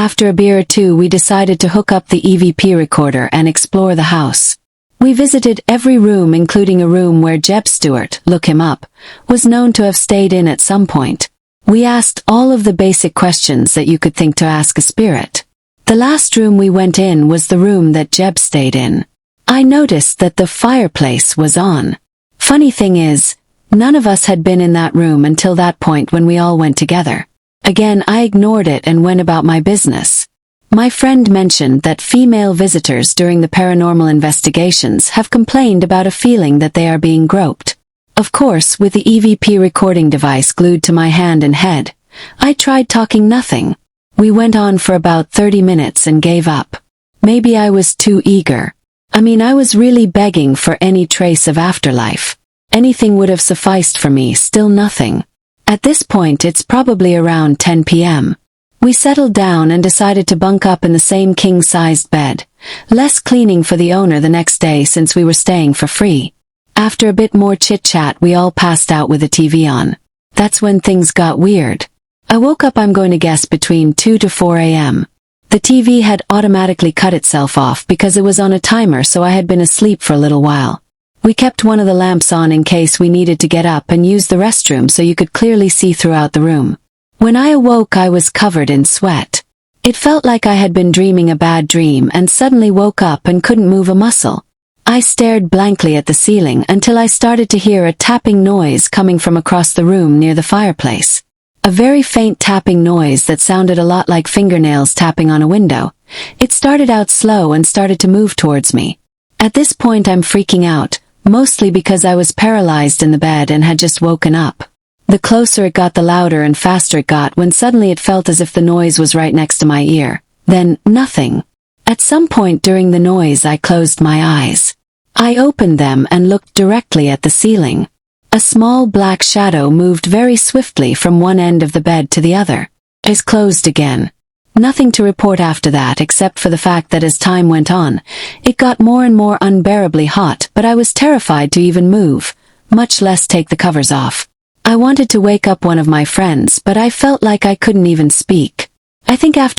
After a beer or two, we decided to hook up the EVP recorder and explore the house. We visited every room, including a room where Jeb Stewart, look him up, was known to have stayed in at some point. We asked all of the basic questions that you could think to ask a spirit. The last room we went in was the room that Jeb stayed in. I noticed that the fireplace was on. Funny thing is, none of us had been in that room until that point when we all went together. Again, I ignored it and went about my business. My friend mentioned that female visitors during the paranormal investigations have complained about a feeling that they are being groped. Of course, with the EVP recording device glued to my hand and head, I tried talking nothing. We went on for about 30 minutes and gave up. Maybe I was too eager. I was really begging for any trace of afterlife. Anything would have sufficed for me, still nothing. At this point, it's probably around 10 p.m. We settled down and decided to bunk up in the same king-sized bed. Less cleaning for the owner the next day since we were staying for free. After a bit more chit-chat, we all passed out with the TV on. That's when things got weird. I woke up, I'm going to guess, between 2 to 4 a.m. The TV had automatically cut itself off because it was on a timer, so I had been asleep for a little while. We kept one of the lamps on in case we needed to get up and use the restroom so you could clearly see throughout the room. When I awoke, I was covered in sweat. It felt like I had been dreaming a bad dream and suddenly woke up and couldn't move a muscle. I stared blankly at the ceiling until I started to hear a tapping noise coming from across the room near the fireplace. A very faint tapping noise that sounded a lot like fingernails tapping on a window. It started out slow and started to move towards me. At this point, I'm freaking out, mostly because I was paralyzed in the bed and had just woken up. The closer it got, the louder and faster it got, when suddenly it felt as if the noise was right next to my ear. Then, nothing. At some point during the noise, I closed my eyes. I opened them and looked directly at the ceiling. A small black shadow moved very swiftly from one end of the bed to the other. Eyes closed again. Nothing to report after that except for the fact that as time went on, it got more and more unbearably hot, but I was terrified to even move, much less take the covers off. I wanted to wake up one of my friends, but I felt like I couldn't even speak. I think after